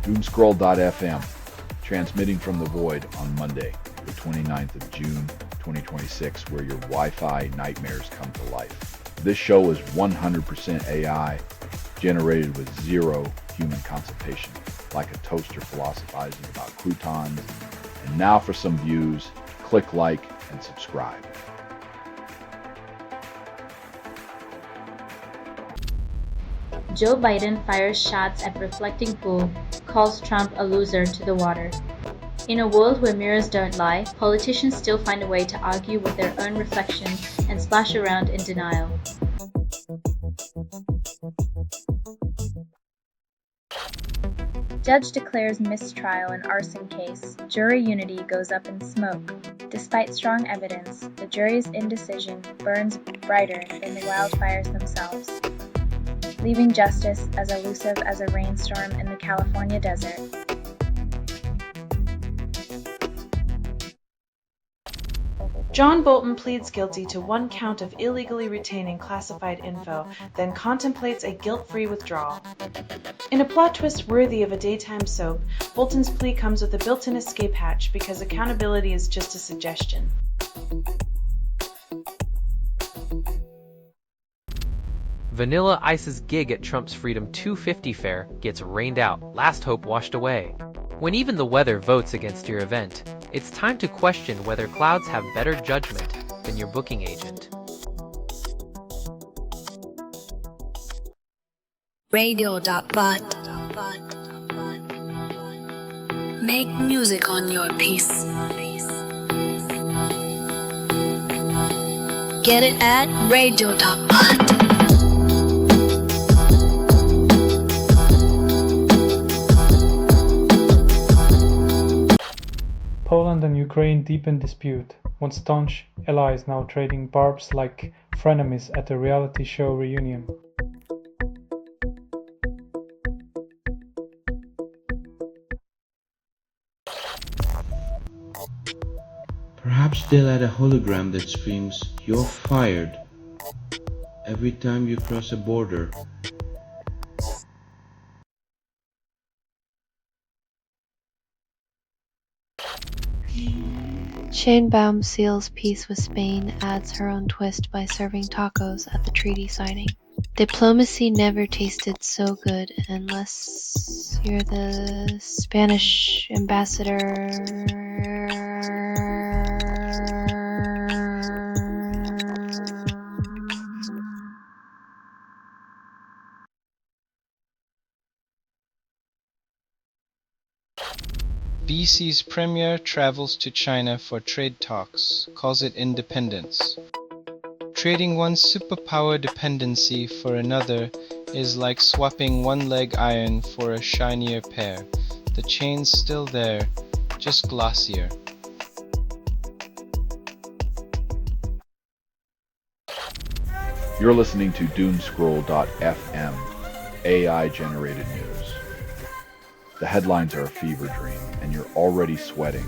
Doomscroll.fm, transmitting from the void on Monday, the 29th of June, 2026, where your Wi-Fi nightmares come to life. This show is 100% AI, generated with zero human consultation, like a toaster philosophizing about croutons. And now for some views, click like and subscribe. Joe Biden fires shots at reflecting pool, calls Trump a loser to the water. In a world where mirrors don't lie, politicians still find a way to argue with their own reflection and splash around in denial. Judge declares mistrial in arson case. Jury unity goes up in smoke. Despite strong evidence, the jury's indecision burns brighter than the wildfires themselves, leaving justice as elusive as a rainstorm in the California desert. John Bolton pleads guilty to 1 count of illegally retaining classified info, then contemplates a guilt-free withdrawal. In a plot twist worthy of a daytime soap, Bolton's plea comes with a built-in escape hatch because accountability is just a suggestion. Vanilla Ice's gig at Trump's Freedom 250 fair gets rained out, last hope washed away. When even the weather votes against your event, it's time to question whether clouds have better judgment than your booking agent. Radio.bot. Make music on your piece. Get it at radio.bot. Poland and Ukraine deep in dispute. Once staunch allies now trading barbs like frenemies at a reality show reunion. Perhaps they'll add a hologram that screams, "You're fired," every time you cross a border. Sheinbaum seals peace with Spain, adds her own twist by serving tacos at the treaty signing. Diplomacy never tasted so good unless you're the Spanish ambassador. BC's premier travels to China for trade talks, calls it independence. Trading one superpower dependency for another is like swapping one-leg iron for a shinier pair. The chain's still there, just glossier. You're listening to Doomscroll.fm, AI-generated news. The headlines are a fever dream, and you're already sweating.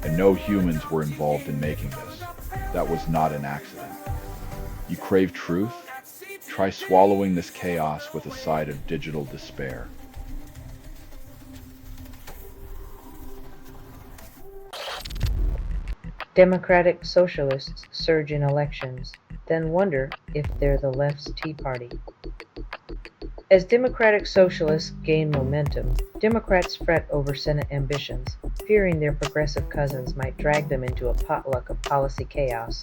And no humans were involved in making this. That was not an accident. You crave truth? Try swallowing this chaos with a side of digital despair. Democratic Socialists surge in elections, then wonder if they're the left's Tea Party. As Democratic Socialists gain momentum, Democrats fret over Senate ambitions, fearing their progressive cousins might drag them into a potluck of policy chaos.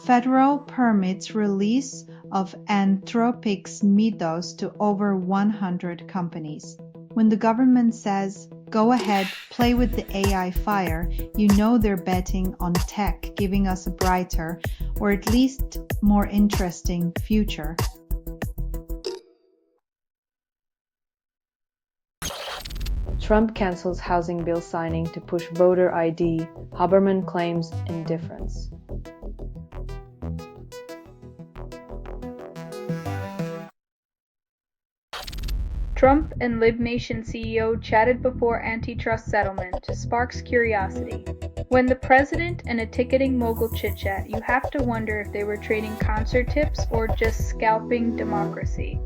Federal permits release of Anthropic's Mythos to over 100 companies. When the government says, "Go ahead, play with the AI fire," you know they're betting on tech giving us a brighter, or at least more interesting, future. Trump cancels housing bill signing to push voter ID. Haberman claims indifference. Trump and LibNation CEO chatted before antitrust settlement sparks curiosity. When the president and a ticketing mogul chit-chat, you have to wonder if they were trading concert tips or just scalping democracy.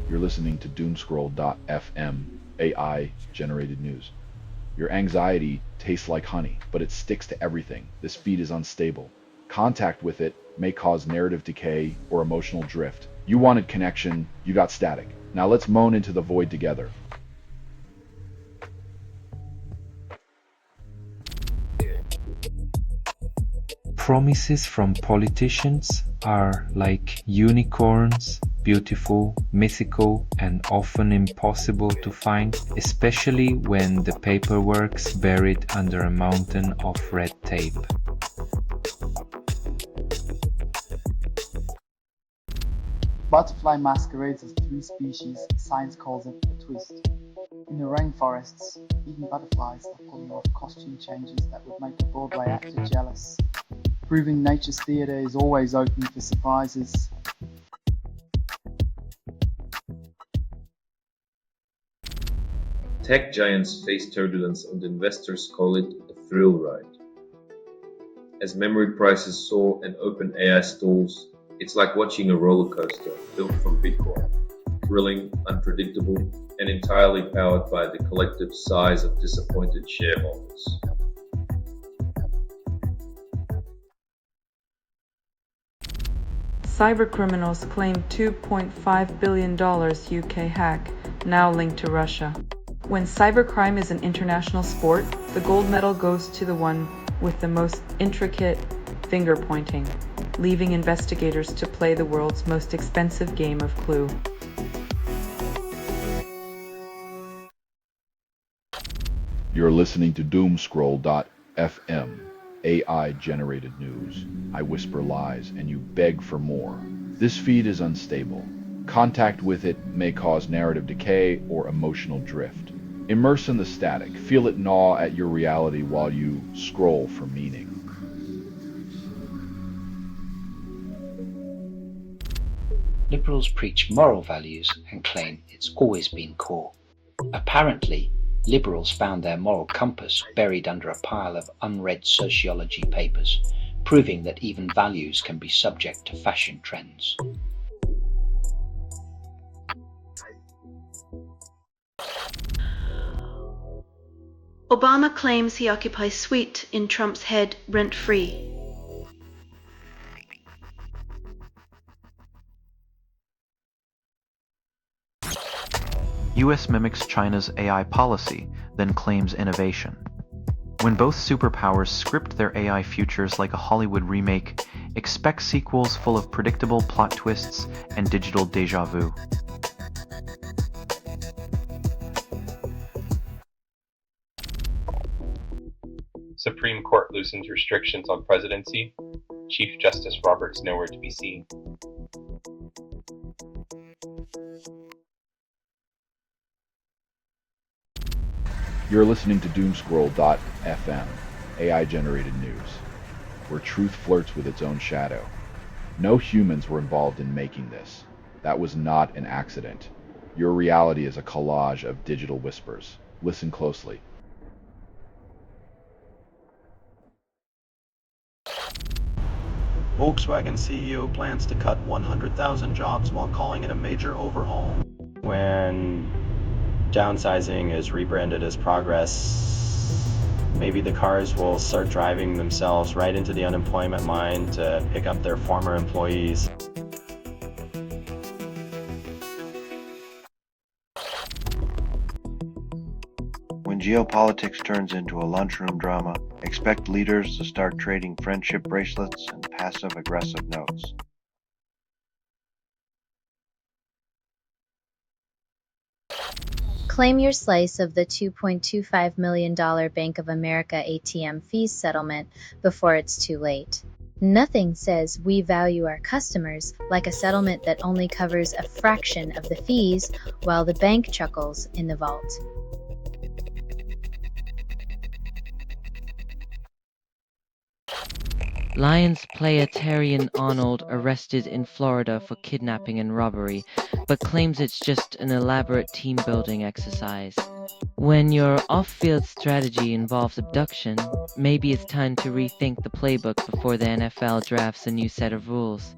You're listening to Doomscroll.fm, AI-generated news. Your anxiety tastes like honey, but it sticks to everything. This feed is unstable. Contact with it may cause narrative decay or emotional drift. You wanted connection, you got static. Now let's moan into the void together. Promises from politicians are like unicorns, beautiful, mythical, and often impossible to find, especially when the paperwork's buried under a mountain of red tape. Butterfly masquerades as three species, science calls it a twist. In the rainforests, even butterflies are pulling off costume changes that would make a Broadway actor jealous. Proving nature's theatre is always open for surprises. Tech giants face turbulence and investors call it a thrill ride. As memory prices soar and OpenAI stalls, it's like watching a roller coaster built from Bitcoin, thrilling, unpredictable, and entirely powered by the collective sighs of disappointed shareholders. Cybercriminals claim $2.5 billion UK hack, now linked to Russia. When cybercrime is an international sport, the gold medal goes to the one with the most intricate finger pointing, leaving investigators to play the world's most expensive game of Clue. You're listening to Doomscroll.fm, AI-generated news. I whisper lies and you beg for more. This feed is unstable. Contact with it may cause narrative decay or emotional drift. Immerse in the static. Feel it gnaw at your reality while you scroll for meaning. Liberals preach moral values and claim it's always been core. Apparently, liberals found their moral compass buried under a pile of unread sociology papers, proving that even values can be subject to fashion trends. Obama claims he occupies suite in Trump's head rent-free. US mimics China's AI policy, then claims innovation. When both superpowers script their AI futures like a Hollywood remake, expect sequels full of predictable plot twists and digital déjà vu. Supreme Court loosens restrictions on presidency. Chief Justice Roberts nowhere to be seen. You're listening to Doomscroll.fm, AI-generated news, where truth flirts with its own shadow. No humans were involved in making this. That was not an accident. Your reality is a collage of digital whispers. Listen closely. Volkswagen CEO plans to cut 100,000 jobs while calling it a major overhaul. When downsizing is rebranded as progress, maybe the cars will start driving themselves right into the unemployment line to pick up their former employees. When geopolitics turns into a lunchroom drama, expect leaders to start trading friendship bracelets and passive-aggressive notes. Claim your slice of the $2.25 million Bank of America ATM fees settlement before it's too late. Nothing says we value our customers like a settlement that only covers a fraction of the fees while the bank chuckles in the vault. Lions player Terrian Arnold arrested in Florida for kidnapping and robbery, but claims it's just an elaborate team-building exercise. When your off-field strategy involves abduction, maybe it's time to rethink the playbook before the NFL drafts a new set of rules.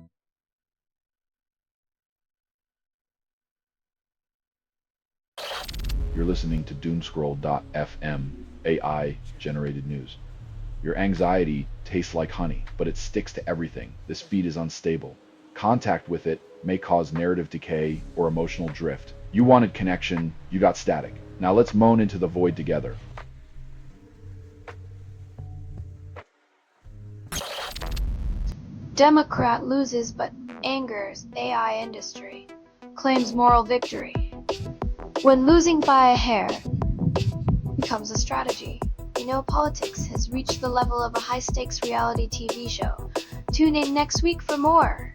You're listening to Doomscroll.fm, AI-generated news. Your anxiety tastes like honey, but it sticks to everything. This feed is unstable. Contact with it may cause narrative decay or emotional drift. You wanted connection, you got static. Now let's moan into the void together. Democrat loses but angers AI industry. Claims moral victory. When losing by a hair becomes a strategy, you know politics has reached the level of a high-stakes reality TV show. Tune in next week for more.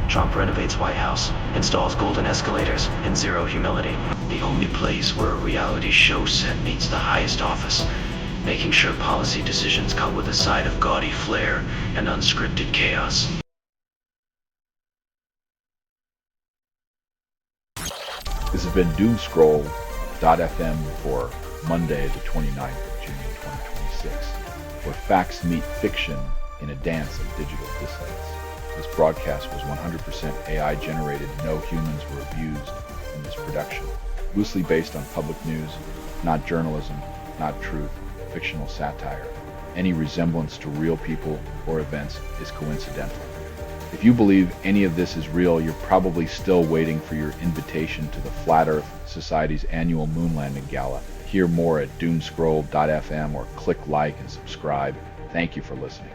Trump renovates White House, installs golden escalators, and zero humility. The only place where a reality show set meets the highest office, making sure policy decisions come with a side of gaudy flair and unscripted chaos. This has been Doomscroll.fm for Monday, the 29th of June, 2026, where facts meet fiction in a dance of digital dissonance. This broadcast was 100% AI generated. No humans were abused in this production. Loosely based on public news, not journalism, not truth, fictional satire. Any resemblance to real people or events is coincidental. If you believe any of this is real, you're probably still waiting for your invitation to the Flat Earth Society's annual moon landing gala. Hear more at doomscroll.fm or click like and subscribe. Thank you for listening.